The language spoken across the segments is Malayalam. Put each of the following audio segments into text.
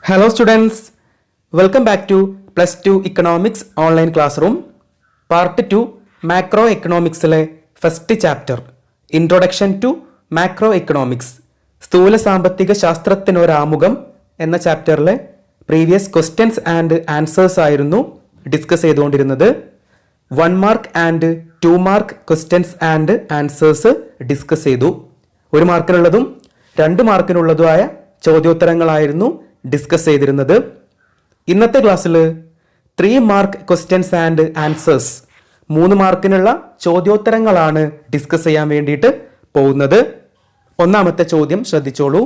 Hello students, welcome back to Plus 2 Economics Online Classroom Part 2 Macroeconomics First Chapter Introduction to Macroeconomics സ്ഥൂല സാമ്പത്തിക ശാസ്ത്രത്തിന് ഒരു ആമുഖം എന്ന ചാപ്റ്ററിലെ പ്രീവിയസ് ക്വസ്റ്റ്യൻസ് ആൻഡ് ആൻസേഴ്സ് ആയിരുന്നു ഡിസ്കസ് ചെയ്തുകൊണ്ടിരുന്നത്. 1 mark and 2 mark questions and answers discuss ചെയ്തു. 1 മാർക്കിനുള്ളതും 2 മാർക്കിനുള്ളതുമായ ചോദ്യോത്തരങ്ങളായിരുന്നു ഡിസ്കസ് ചെയ്തിരുന്നത്. ഇന്നത്തെ ക്ലാസ്സിൽ 3 മാർക്ക് ക്വസ്റ്റ്യൻസ് ആൻഡ് ആൻസേഴ്സ് 3 മാർക്കിനുള്ള ചോദ്യോത്തരങ്ങളാണ് ഡിസ്കസ് ചെയ്യാൻ വേണ്ടിയിട്ട് പോകുന്നത്. ഒന്നാമത്തെ ചോദ്യം ശ്രദ്ധിച്ചോളൂ.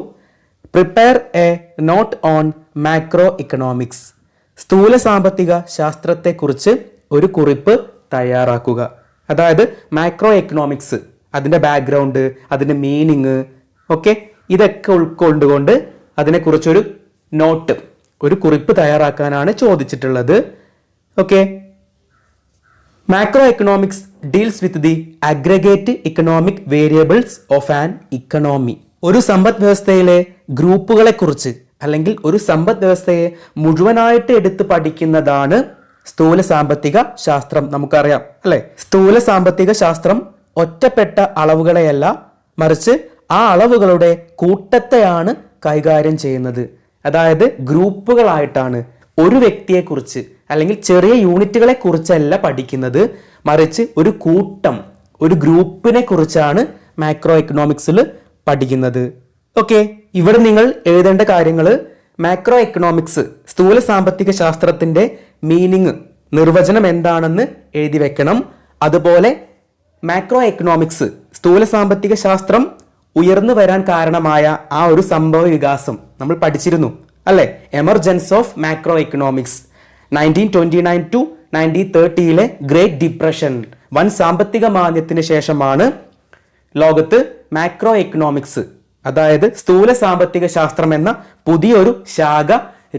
Prepare a note on macro economics. സ്ഥൂല സാമ്പത്തിക ശാസ്ത്രത്തെക്കുറിച്ച് ഒരു കുറിപ്പ് തയ്യാറാക്കുക. അതായത് മാക്രോ എക്കണോമിക്സ്, അതിൻ്റെ ബാക്ക്ഗ്രൗണ്ട്, അതിൻ്റെ മീനിങ് ഒക്കെ ഇതൊക്കെ ഉൾക്കൊണ്ടുകൊണ്ട് അതിനെക്കുറിച്ചൊരു നോട്ട്, ഒരു കുറിപ്പ് തയ്യാറാക്കാനാണ് ചോദിച്ചിട്ടുള്ളത്. Okay, macro economics deals with the aggregate economic variables of an economy. ഒരു സമ്പദ് വ്യവസ്ഥയിലെ ഗ്രൂപ്പുകളെ കുറിച്ച് അല്ലെങ്കിൽ ഒരു സമ്പദ് വ്യവസ്ഥയെ മുഴുവനായിട്ട് എടുത്ത് പഠിക്കുന്നതാണ് സ്ഥൂല സാമ്പത്തിക ശാസ്ത്രം. നമുക്കറിയാം അല്ലെ, സ്ഥൂല സാമ്പത്തിക ശാസ്ത്രം ഒറ്റപ്പെട്ട അളവുകളെയല്ല, മറിച്ച് ആ അളവുകളുടെ കൂട്ടത്തെയാണ് കൈകാര്യം ചെയ്യുന്നത്. അതായത് ഗ്രൂപ്പുകളായിട്ടാണ്. ഒരു വ്യക്തിയെക്കുറിച്ച് അല്ലെങ്കിൽ ചെറിയ യൂണിറ്റുകളെ കുറിച്ചല്ല പഠിക്കുന്നത്, മറിച്ച് ഒരു കൂട്ടം, ഒരു ഗ്രൂപ്പിനെ കുറിച്ചാണ് മാക്രോ എക്കണോമിക്സിൽ പഠിക്കുന്നത്. ഓക്കെ, ഇവിടെ നിങ്ങൾ എഴുതേണ്ട കാര്യങ്ങൾ മാക്രോ എക്കണോമിക്സ് സ്ഥൂല സാമ്പത്തിക ശാസ്ത്രത്തിന്റെ മീനിങ്, നിർവചനം എന്താണെന്ന് എഴുതി വെക്കണം. അതുപോലെ മാക്രോ എക്കണോമിക്സ് സ്ഥൂല സാമ്പത്തിക ശാസ്ത്രം ഉയർന്നു വരാൻ കാരണമായ ആ ഒരു സംഭവ വികാസം നമ്മൾ പഠിച്ചിരുന്നു അല്ലെ, emergence of macro economics. 1929 to 1930 great depression, വൻ സാമ്പത്തിക മാന്ദ്യത്തിന് ശേഷമാണ് ലോകത്ത് മാക്രോ എക്കണോമിക്സ്, അതായത് സ്ഥൂല സാമ്പത്തിക ശാസ്ത്രം എന്ന പുതിയൊരു ശാഖ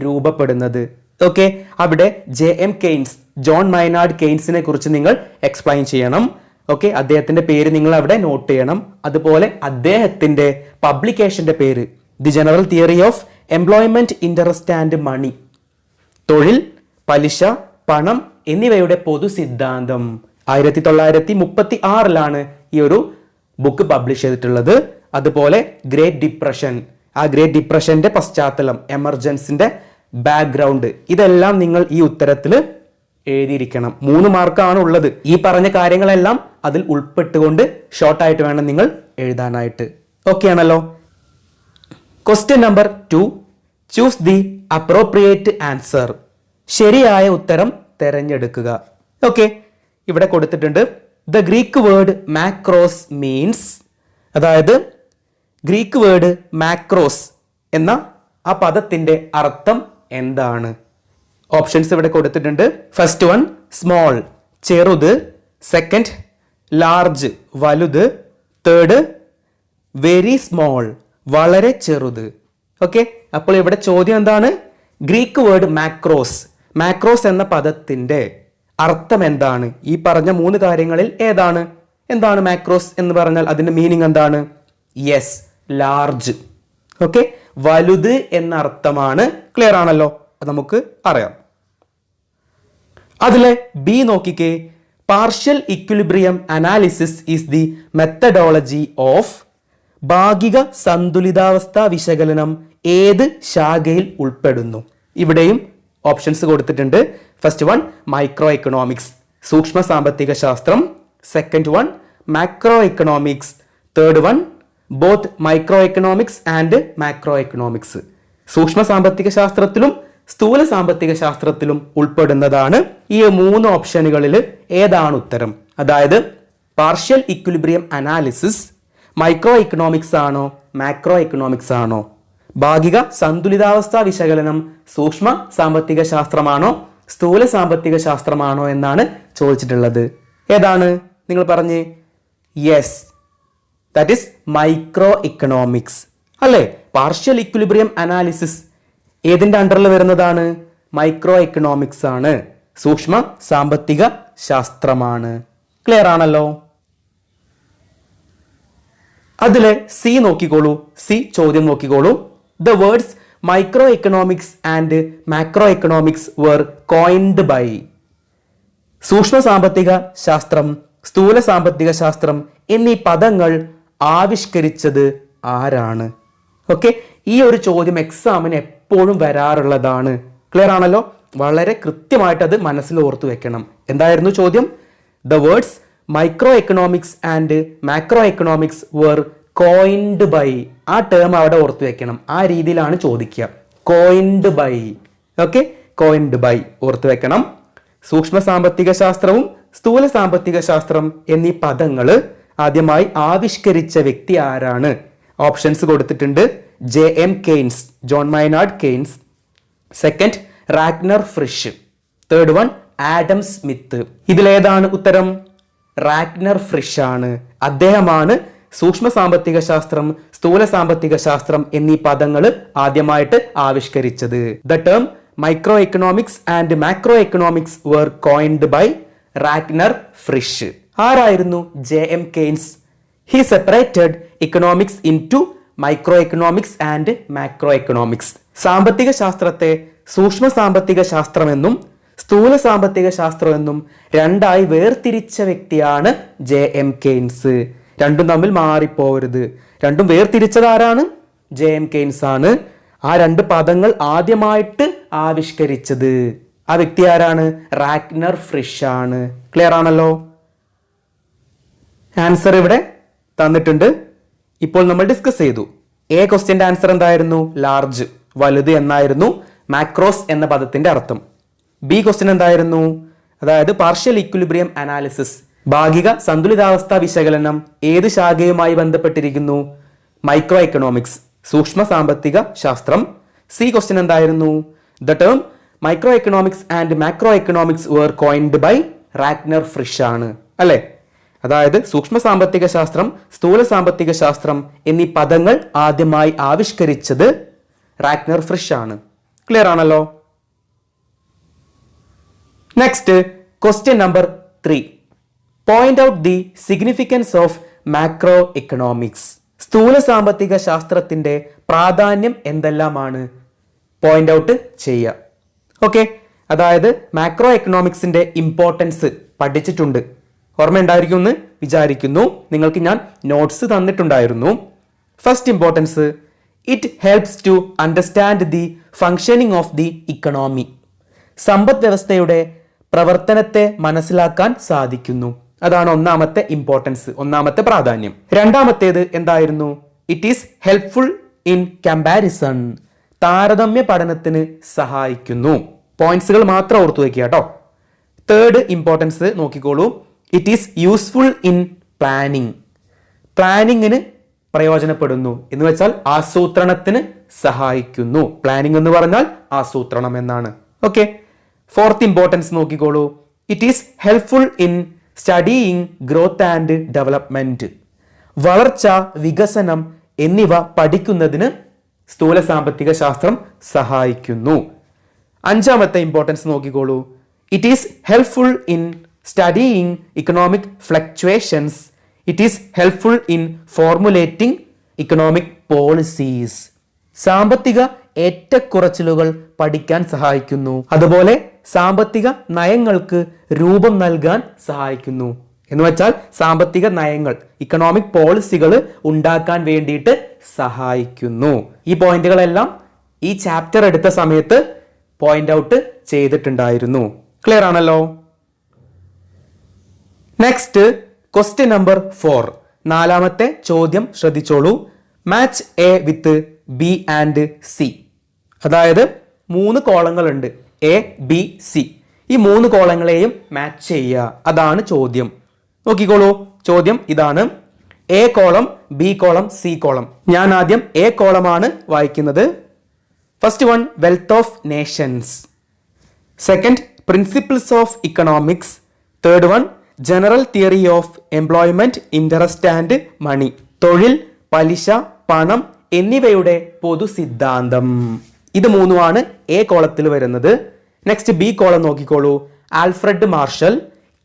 രൂപപ്പെടുന്നത്. ഓക്കെ, അവിടെ JM കെയ്ൻസ്, ജോൺ മൈനാർഡ് കെയ്ൻസിനെ കുറിച്ച് നിങ്ങൾ എക്സ്പ്ലെയിൻ ചെയ്യണം. ഓക്കെ, അദ്ദേഹത്തിന്റെ പേര് നിങ്ങൾ അവിടെ നോട്ട് ചെയ്യണം. അതുപോലെ അദ്ദേഹത്തിന്റെ പബ്ലിക്കേഷന്റെ പേര് the general theory of employment, interest and money, തൊഴിൽ, പലിശ, പണം എന്നിവയുടെ പൊതു സിദ്ധാന്തം. 1936 ഈ ഒരു ബുക്ക് പബ്ലിഷ് ചെയ്തിട്ടുള്ളത്. അതുപോലെ ഗ്രേറ്റ് ഡിപ്രഷൻ, ആ ഗ്രേറ്റ് ഡിപ്രഷന്റെ പശ്ചാത്തലം, എമർജൻസിന്റെ ബാക്ക്ഗ്രൗണ്ട്, ഇതെല്ലാം നിങ്ങൾ ഈ ഉത്തരത്തിൽ എഴുതിയിരിക്കണം. 3 മാർക്കാണ് ഉള്ളത്. ഈ പറഞ്ഞ കാര്യങ്ങളെല്ലാം അതിൽ ഉൾപ്പെട്ടുകൊണ്ട് ഷോർട്ടായിട്ട് വേണം നിങ്ങൾ എഴുതാനായിട്ട്. ഓക്കെ ആണല്ലോ. Question number 2, choose the appropriate answer. ശരിയായ ഉത്തരം തിരഞ്ഞെടുക്കുക. ഓക്കെ, ഇവിടെ കൊടുത്തിട്ടുണ്ട് the Greek word macros means, അതായത് ഗ്രീക്ക് വേർഡ് മാക്രോസ് എന്ന ആ പദത്തിന്റെ അർത്ഥം എന്താണ്? ഓപ്ഷൻസ് ഇവിടെ കൊടുത്തിട്ടുണ്ട്. ഫസ്റ്റ് വൺ സ്മോൾ, ചെറുത്. സെക്കൻഡ് ലാർജ്, വലുത്. തേർഡ് വെരി സ്മോൾ, വളരെ ചെറുത്. ഓക്കെ, അപ്പോൾ ഇവിടെ ചോദ്യം എന്താണ്? ഗ്രീക്ക് വേർഡ് മാക്രോസ്, മാക്രോസ് എന്ന പദത്തിന്റെ അർത്ഥം എന്താണ്? ഈ പറഞ്ഞ 3 കാര്യങ്ങളിൽ എന്താണ് മാക്രോസ് എന്ന് പറഞ്ഞാൽ അതിന്റെ മീനിങ് എന്താണ്? Yes, large. ഓക്കെ, വലുത് എന്ന അർത്ഥമാണ്. ക്ലിയർ ആണല്ലോ, അത് നമുക്ക് അറിയാം. അതിലെ ബി നോക്കിക്കേ. Partial equilibrium analysis is the methodology of. ഭാഗിക സന്തുലിതാവസ്ഥ വിശകലനം ഏത് ശാഖയിൽ ഉൾപ്പെടുന്നു? ഇവിടെയും ഓപ്ഷൻസ് കൊടുത്തിട്ടുണ്ട്. ഫസ്റ്റ് വൺ മൈക്രോ എക്കണോമിക്സ്, സൂക്ഷ്മ സാമ്പത്തിക ശാസ്ത്രം. Second one macro economics. Third one both micro economics and macro economics. സൂക്ഷ്മ സാമ്പത്തിക ശാസ്ത്രത്തിലും സ്ഥൂല സാമ്പത്തിക ശാസ്ത്രത്തിലും ഉൾപ്പെടുന്നതാണ്. ഈ 3 ഓപ്ഷനുകളിൽ ഏതാണ് ഉത്തരം? അതായത് partial equilibrium analysis micro economics ആണോ മാക്രോ എക്കണോമിക്സ് ആണോ? ഭാഗിക സന്തുലിതാവസ്ഥ വിശകലനം സൂക്ഷ്മ സാമ്പത്തിക ശാസ്ത്രമാണോ സ്ഥൂല സാമ്പത്തിക ശാസ്ത്രമാണോ എന്നാണ് ചോദിച്ചിട്ടുള്ളത്. ഏതാണ് നിങ്ങൾ പറഞ്ഞ്? Yes, that is micro economics അല്ലേ. പാർഷ്യൽ ഇക്വിലിബ്രിയം അനാലിസിസ് ഏതിന്റെ അണ്ടറിൽ വരുന്നതാണ്? മൈക്രോ എക്കണോമിക്സ് ആണ്, സൂക്ഷ്മ സാമ്പത്തിക ശാസ്ത്രമാണ്. ക്ലിയർ ആണല്ലോ. അതിലെ സി നോക്കിക്കോളൂ. സി ചോദ്യം നോക്കിക്കോളൂ. The words micro economics and macro economics were coined by. സൂക്ഷ്മ സാമ്പത്തിക ശാസ്ത്രം, സ്ഥൂല സാമ്പത്തിക ശാസ്ത്രം എന്നീ പദങ്ങൾ ആവിഷ്കരിച്ചത് ആരാണ്? ഓക്കെ, ഈ ഒരു ചോദ്യം എക്സാമിന് എപ്പോഴും വരാറുള്ളതാണ്. ക്ലിയർ ആണല്ലോ? വളരെ കൃത്യമായിട്ട് അത് മനസ്സിൽ ഓർത്തു വെക്കണം. എന്തായിരുന്നു ചോദ്യം? The words micro economics and macro economics were coined by. ആ ടേം അവിടെ ഓർത്തു വെക്കണം. ആ രീതിയിലാണ് ചോദിക്കുക. coined by. Okay, coined by ഓർത്തു വെക്കണം. സൂക്ഷ്മ സാമ്പത്തിക ശാസ്ത്രവും സ്ഥൂല സാമ്പത്തിക ശാസ്ത്രം എന്നീ പദങ്ങൾ ആദ്യമായി ആവിഷ്കരിച്ച വ്യക്തി ആരാണ്? ഓപ്ഷൻസ് കൊടുത്തിട്ടുണ്ട്. JM Keynes, John Maynard Keynes. Second, Ragnar Frisch. Third one, Adam Smith. ഇതിലേതാണ് ഉത്തരം? റാഗ്നർ ഫ്രിഷ് ആണ്. അദ്ദേഹമാണ് സൂക്ഷ്മ സാമ്പത്തിക ശാസ്ത്രം, സ്ഥൂല സാമ്പത്തിക ശാസ്ത്രം എന്നീ പദങ്ങൾ ആദ്യമായിട്ട് ആവിഷ്കരിച്ചത്. The term micro economics and macro economics were coined by Ragnar Frisch. ആരായിരുന്നു JM Keynes? He separated economics into micro economics and macro economics. സാമ്പത്തിക ശാസ്ത്രത്തെ സൂക്ഷ്മ സാമ്പത്തിക ശാസ്ത്രമെന്നും സ്ഥൂല സാമ്പത്തിക ശാസ്ത്രമെന്നും രണ്ടായി വേർതിരിച്ച വ്യക്തിയാണ് JM കെയ്ൻസ്. രണ്ടും തമ്മിൽ മാറിപ്പോകരുത്. രണ്ടും വേർതിരിച്ചത് ആരാണ്? JM കെയ്ൻസ് ആണ്. ആ രണ്ട് പദങ്ങൾ ആദ്യമായിട്ട് ആവിഷ്കരിച്ചത് ആ വ്യക്തി ആരാണ്? റാഗ്നർ ഫ്രിഷ് ആണ്. ക്ലിയർ ആണല്ലോ? ആൻസർ ഇവിടെ തന്നിട്ടുണ്ട്. ഇപ്പോൾ നമ്മൾ ഡിസ്കസ് ചെയ്തു. എ ക്വസ്റ്റ്യന്റെ ആൻസർ എന്തായിരുന്നു? ലാർജ്, വലുത് എന്നായിരുന്നു മാക്രോസ് എന്ന പദത്തിന്റെ അർത്ഥം. ബി ക്വസ്റ്റ്യൻ എന്തായിരുന്നു? അതായത് പാർഷ്യൽ ഇക്വിലിബ്രിയം അനാലിസിസ്, ഭാഗിക സന്തുലിതാവസ്ഥ വിശകലനം ഏത് ശാഖയുമായി ബന്ധപ്പെട്ടിരിക്കുന്നു? മൈക്രോ എക്കണോമിക്സ്, സൂക്ഷ്മ സാമ്പത്തിക ശാസ്ത്രം. സി ക്വസ്റ്റ്യൻ എന്തായിരുന്നു? The term micro economics and macro economics were coined by Ragnar Frisch ആണ്. അല്ലെ? അതായത് സൂക്ഷ്മ സാമ്പത്തിക ശാസ്ത്രം, സ്ഥൂല സാമ്പത്തിക ശാസ്ത്രം എന്നീ പദങ്ങൾ ആദ്യമായി ആവിഷ്കരിച്ചത് റാഗ്നർ ഫ്രിഷ് ആണ്. ക്ലിയർ ആണല്ലോ? Next question number 3. Point out the significance of macroeconomics. സ്ഥൂല സാമ്പത്തിക ശാസ്ത്രത്തിന്റെ പ്രാധാന്യം എന്തെല്ലാമാണ്? പോയിന്റ് ഔട്ട് ചെയ്യുക. ഓക്കെ, അതായത് മാക്രോ എക്കണോമിക്സിന്റെ ഇമ്പോർട്ടൻസ് പഠിച്ചിട്ടുണ്ട്. ഓർമ്മയുണ്ടായിരിക്കും എന്ന് വിചാരിക്കുന്നു. നിങ്ങൾക്ക് ഞാൻ നോട്ട്സ് തന്നിട്ടുണ്ടായിരുന്നു. First importance, it helps to understand the functioning of the economy. സമ്പദ് വ്യവസ്ഥയുടെ പ്രവർത്തനത്തെ മനസ്സിലാക്കാൻ സാധിക്കുന്നു. അതാണ് ഒന്നാമത്തെ ഇമ്പോർട്ടൻസ്, ഒന്നാമത്തെ പ്രാധാന്യം. രണ്ടാമത്തേത് എന്തായിരുന്നു? It is helpful in comparison. താരതമ്യ പഠനത്തിന് സഹായിക്കുന്നു. പോയിന്റ്സുകൾ മാത്രം ഓർത്തു വെക്കുക കേട്ടോ. തേർഡ് ഇമ്പോർട്ടൻസ് നോക്കിക്കോളൂ. It is useful in planning. പ്ലാനിങ്ങിന് പ്രയോജനപ്പെടുന്നു എന്ന് വെച്ചാൽ ആസൂത്രണത്തിന് സഹായിക്കുന്നു. പ്ലാനിങ് എന്ന് പറഞ്ഞാൽ ആസൂത്രണം എന്നാണ്. ഓക്കെ, ഫോർത്ത് ഇമ്പോർട്ടൻസ് നോക്കിക്കോളൂ. It is helpful in studying growth and development. വളർച്ച, വികസനം എന്നിവ പഠിക്കുന്നതിന് സ്ഥൂല സാമ്പത്തിക ശാസ്ത്രം സഹായിക്കുന്നു. അഞ്ചാമത്തെ ഇമ്പോർട്ടൻസ് നോക്കിക്കോളൂ. It is helpful in studying economic fluctuations. It is helpful in formulating economic policies. സാമ്പത്തിക ഏറ്റക്കുറച്ചിലുകൾ പഠിക്കാൻ സഹായിക്കുന്നു. അതുപോലെ സാമ്പത്തിക നയങ്ങൾക്ക് രൂപം നൽകാൻ സഹായിക്കുന്നു. എന്ന് വെച്ചാൽ സാമ്പത്തിക നയങ്ങൾ, ഇക്കണോമിക് പോളിസികൾ ഉണ്ടാക്കാൻ വേണ്ടിയിട്ട് സഹായിക്കുന്നു. ഈ പോയിന്റുകളെല്ലാം ഈ ചാപ്റ്റർ എടുത്ത സമയത്ത് പോയിന്റ് ഔട്ട് ചെയ്തിട്ടുണ്ടായിരുന്നു. ക്ലിയർ ആണല്ലോ? Next question number 4. നാലാമത്തെ ചോദ്യം ശ്രദ്ധിച്ചോളൂ. Match A with B and C. അതായത് 3 കോളങ്ങൾ ഉണ്ട്, എ, ബി, സി. ഈ 3 കോളങ്ങളെയും മാച്ച് ചെയ്യുക, അതാണ് ചോദ്യം. നോക്കിക്കോളൂ, ചോദ്യം ഇതാണ്. A column, B column, C column. ഞാൻ ആദ്യം എ കോളമാണ് വായിക്കുന്നത്. First one, wealth of nations. Second, principles of economics. Third one, general theory of employment, interest and money. തൊഴിൽ, പലിശ, പണം എന്നിവയുടെ പൊതു സിദ്ധാന്തം. ഇത് 3ആണ് എ കോളത്തിൽ വരുന്നത്. നെക്സ്റ്റ് ബി കോളം നോക്കിക്കോളൂ. Alfred Marshall,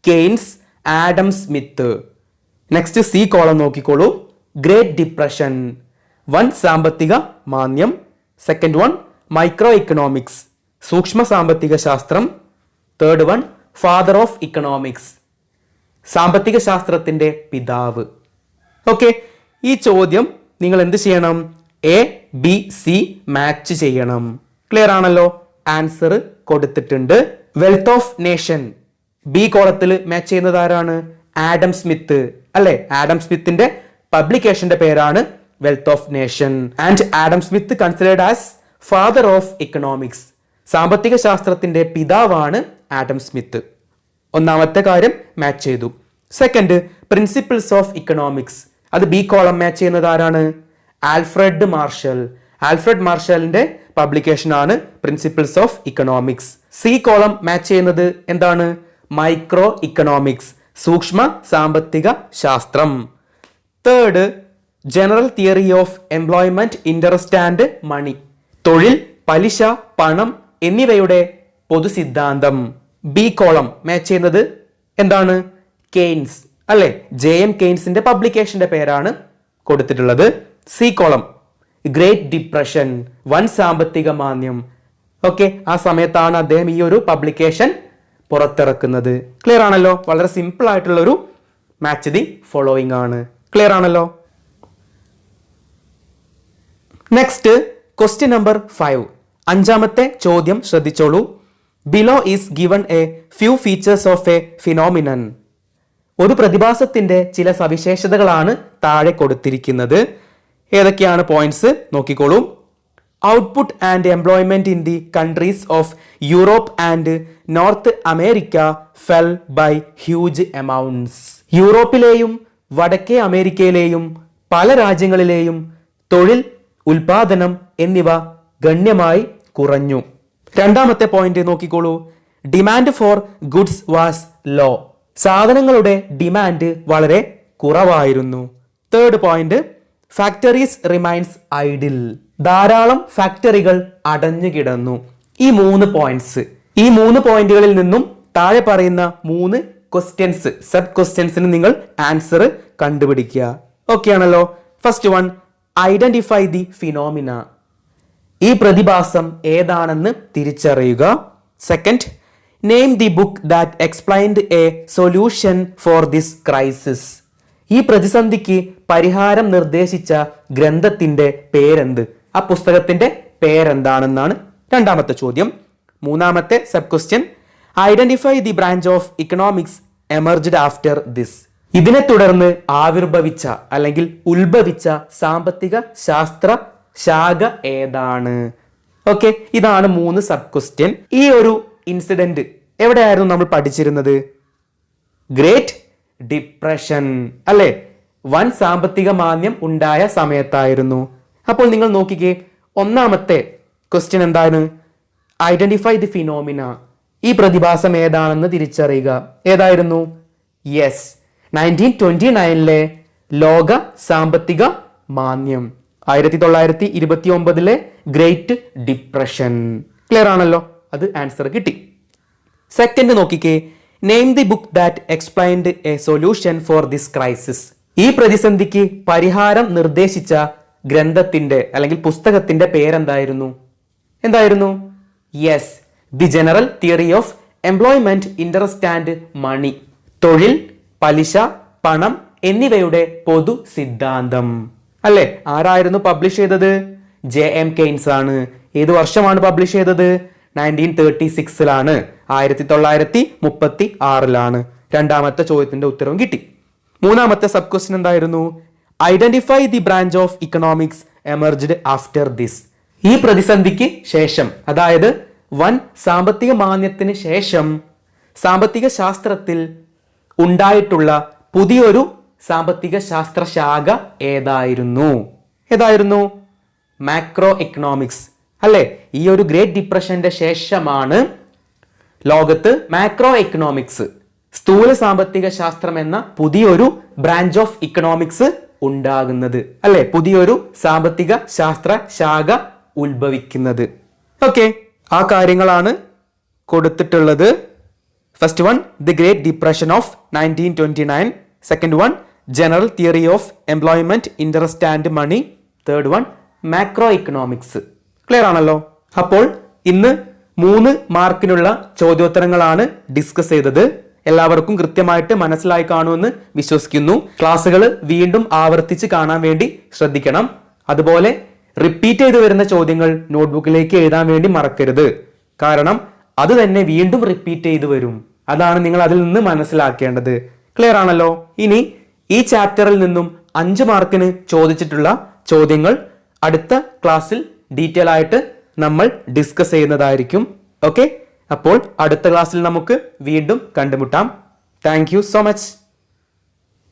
Keynes, Adam Smith. Next C column നോക്കിക്കോളൂ. ഗ്രേറ്റ് ഡിപ്രഷൻ, വൻ സാമ്പത്തിക മാന്ദ്യം. സെക്കൻഡ് വൺ, മൈക്രോ ഇക്കണോമിക്സ്, സൂക്ഷ്മ സാമ്പത്തിക ശാസ്ത്രം. Third one father of economics, സാമ്പത്തിക ശാസ്ത്രത്തിന്റെ പിതാവ്. ഓക്കെ, ഈ ചോദ്യം നിങ്ങൾ എന്ത് ചെയ്യണം? എ ബി സി മാച്ച് ചെയ്യണം. ക്ലിയർ ആണല്ലോ? ആൻസർ കൊടുത്തിട്ടുണ്ട്. വെൽത്ത് ഓഫ് നേഷൻ ബി കോളത്തിൽ മാച്ച് ചെയ്യുന്നത് ആരാണ്? ആഡം സ്മിത്ത് അല്ലെ? ആഡം സ്മിത്തിന്റെ പബ്ലിക്കേഷന്റെ പേരാണ് wealth of nation. And Adam Smith considered as father of economics, സാമ്പത്തിക ശാസ്ത്രത്തിന്റെ പിതാവാണ് ആഡം സ്മിത്ത്. ഒന്നാമത്തെ കാര്യം മാച്ച് ചെയ്തു. സെക്കൻഡ്, പ്രിൻസിപ്പിൾസ് ഓഫ് ഇക്കണോമിക്സ്, അത് ബി കോളം മാച്ച് ചെയ്യുന്നത് ആരാണ്? Alfred Marshall. ആൽഫ്രഡ് മാർഷലിന്റെ പബ്ലിക്കേഷൻ ആണ് principles of economics. C column match ചെയ്യുന്നത് എന്താണ്? മൈക്രോ ഇക്കണോമിക്സ്, സൂക്ഷ്മ സാമ്പത്തിക ശാസ്ത്രം. Third, general theory of employment, interest and money, തൊഴിൽ, പലിശ, പണം എന്നിവയുടെ പൊതു സിദ്ധാന്തം. ബി കോളം മാച്ച് ചെയ്യുന്നത് എന്താണ്? കെയ്ൻസ് അല്ലെ? JM കെയ്ൻസിന്റെ പബ്ലിക്കേഷന്റെ പേരാണ് കൊടുത്തിട്ടുള്ളത്. സി കോളം ഗ്രേറ്റ് ഡിപ്രഷൻ, വൻ സാമ്പത്തിക മാന്ദ്യം. ഓക്കെ, ആ സമയത്താണ് അദ്ദേഹം ഈ ഒരു പബ്ലിക്കേഷൻ പുറത്തിറക്കുന്നത്. ക്ലിയർ ആണല്ലോ? വളരെ സിമ്പിൾ ആയിട്ടുള്ള ഒരു മാച്ച് ദി ഫോളോയിങ് ആണ്. ക്ലിയർ ആണല്ലോ? Next question number 5. അഞ്ചാമത്തെ ചോദ്യം ശ്രദ്ധിച്ചോളൂ. Below is given a few features of a phenomenon. ഒരു പ്രതിഭാസത്തിന്റെ ചില സവിശേഷതകളാണ് താഴെ കൊടുത്തിരിക്കുന്നത്. ഏതൊക്കെയാണ് പോയിന്റ്സ് നോക്കിക്കോളൂ. Output and employment in the countries of Europe and North America fell by huge amounts. യൂറോപ്പിലെയും വടക്കേ അമേരിക്കയിലെയും പല രാജ്യങ്ങളിലെയും തൊഴിൽ, ഉൽപാദനം എന്നിവ ഗണ്യമായി കുറഞ്ഞു. രണ്ടാമത്തെ പോയിന്റ് നോക്കിക്കോളൂ. Demand for goods was low. സാധനങ്ങളുടെ ഡിമാൻഡ് വളരെ കുറവായിരുന്നു. Third point, factories remains idle. ധാരാളം ഫാക്ടറികൾ അടഞ്ഞു കിടന്നു. ഈ 3 പോയിന്റ്സ്, ഈ 3 പോയിന്റുകളിൽ നിന്നും താഴെ പറയുന്ന 3 ക്വസ്റ്റ്യൻസ്, സബ് ക്വസ്റ്റ്യൻസിന് നിങ്ങൾ ആൻസർ കണ്ടുപിടിക്കുക. ഓക്കെ ആണല്ലോ? First one, identify the phenomena. ഈ പ്രതിഭാസം ഏതാണെന്ന് തിരിച്ചറിയുക. Second, name the book that explained a solution for this crisis. ഈ പ്രതിസന്ധിക്ക് പരിഹാരം നിർദ്ദേശിച്ച ഗ്രന്ഥത്തിന്റെ പേരെന്ത്? ആ പുസ്തകത്തിന്റെ പേരെന്താണെന്നാണ് രണ്ടാമത്തെ ചോദ്യം. മൂന്നാമത്തെ sub question, identify the branch of economics emerged after this. ഇതിനെ തുടർന്ന് ആവിർഭവിച്ച അല്ലെങ്കിൽ ഉത്ഭവിച്ച സാമ്പത്തിക ശാസ്ത്ര ശാഖ ഏതാണ്? ഓക്കെ, ഇതാണ് 3 സബ് ക്വസ്റ്റ്യൻ. ഈ ഒരു ഇൻസിഡന്റ് എവിടെയായിരുന്നു നമ്മൾ പഠിച്ചിരുന്നത്? ഗ്രേറ്റ് ഡിപ്രഷൻ അല്ലെ? വൻ സാമ്പത്തിക മാന്ദ്യം ഉണ്ടായ സമയത്തായിരുന്നു. അപ്പോൾ നിങ്ങൾ നോക്കിക്കേ, ഒന്നാമത്തെ ക്വസ്റ്റ്യൻ എന്താണ്? Identify the phenomena. ഈ പ്രതിഭാസം ഏതാണെന്ന് തിരിച്ചറിയുക. ഏതായിരുന്നു? യെസ്, 1929 ലോക സാമ്പത്തിക മാന്ദ്യം, 1929 ഗ്രേറ്റ് ഡിപ്രഷൻ. ക്ലിയർ ആണല്ലോ? അത് ആൻസർ കിട്ടി. സെക്കൻഡ് നോക്കിക്കേ, name the book that explained a solution for this crisis. ഈ പ്രതിസന്ധിക്ക് പരിഹാരം നിർദ്ദേശിച്ച ഗ്രന്ഥത്തിന്റെ അല്ലെങ്കിൽ പുസ്തകത്തിന്റെ പേരെന്തായിരുന്നു? എന്തായിരുന്നു? Yes, the general theory of employment, interest and money, തൊഴിൽ, പലിശ, പണം എന്നിവയുടെ പൊതു സിദ്ധാന്തം. അല്ലെ? ആരായിരുന്നു പബ്ലിഷ് ചെയ്തത്? JM കെയ്ൻസ് ആണ്. ഏത് വർഷമാണ് പബ്ലിഷ് ചെയ്തത്? 1936 1936 രണ്ടാമത്തെ ചോദ്യത്തിന്റെ ഉത്തരവും കിട്ടി. മൂന്നാമത്തെ സബ് ക്വസ്റ്റ്യൻ എന്തായിരുന്നു? Identify the branch of economics emerged after this. ഈ പ്രതിസന്ധിക്ക് ശേഷം, അതായത് വൻ സാമ്പത്തിക മാന്ദ്യത്തിന് ശേഷം സാമ്പത്തിക ശാസ്ത്രത്തിൽ ഉണ്ടായിട്ടുള്ള പുതിയൊരു സാമ്പത്തിക ശാസ്ത്ര ശാഖ ഏതായിരുന്നു? ഏതായിരുന്നു? മാക്രോ എക്കണോമിക്സ് അല്ലെ? ഈ ഒരു ഗ്രേറ്റ് ഡിപ്രഷന്റെ ശേഷമാണ് ലോകത്ത് മാക്രോ എക്കണോമിക്സ്, സ്ഥൂല സാമ്പത്തിക ശാസ്ത്രം എന്ന പുതിയൊരു ബ്രാഞ്ച് ഓഫ് ഇക്കണോമിക്സ് ഉണ്ടാകുന്നത് അല്ലെ? പുതിയൊരു സാമ്പത്തിക ശാസ്ത്ര ശാഖ ഉത്ഭവിക്കുന്നത്. ഓക്കെ, ആ കാര്യങ്ങളാണ് കൊടുത്തിട്ടുള്ളത്. First one, the great depression of 1929. Second one, general theory of employment, interest and money. Third one, macroeconomics. Clear ആണല്ലോ? അപ്പോൾ ഇന്ന് 3 മാർക്കിനുള്ള ചോദ്യോത്തരങ്ങളാണ് ഡിസ്കസ് ചെയ്തത്. എല്ലാവർക്കും കൃത്യമായിട്ട് മനസ്സിലായി കാണുമെന്ന് വിശ്വസിക്കുന്നു. ക്ലാസ്സുകൾ വീണ്ടും ആവർത്തിച്ച് കാണാൻ വേണ്ടി ശ്രദ്ധിക്കണം. അതുപോലെ റിപ്പീറ്റ് ചെയ്ത് വരുന്ന ചോദ്യങ്ങൾ നോട്ട്ബുക്കിലേക്ക് എഴുതാൻ വേണ്ടി മറക്കരുത്. കാരണം അത് തന്നെ വീണ്ടും റിപ്പീറ്റ് ചെയ്ത് വരും. അതാണ് നിങ്ങൾ അതിൽ നിന്ന് മനസ്സിലാക്കേണ്ടത്. ക്ലിയർ ആണല്ലോ? ഇനി ഈ ചാപ്റ്ററിൽ നിന്നും 5 മാർക്കിന് ചോദിച്ചിട്ടുള്ള ചോദ്യങ്ങൾ അടുത്ത ക്ലാസ്സിൽ ഡീറ്റെയിൽ ആയിട്ട് നമ്മൾ ഡിസ്കസ് ചെയ്യുന്നതായിരിക്കും. ഓക്കെ, അപ്പോൾ അടുത്ത ക്ലാസ്സിൽ നമുക്ക് വീണ്ടും കണ്ടുമുട്ടാം. Thank you so much.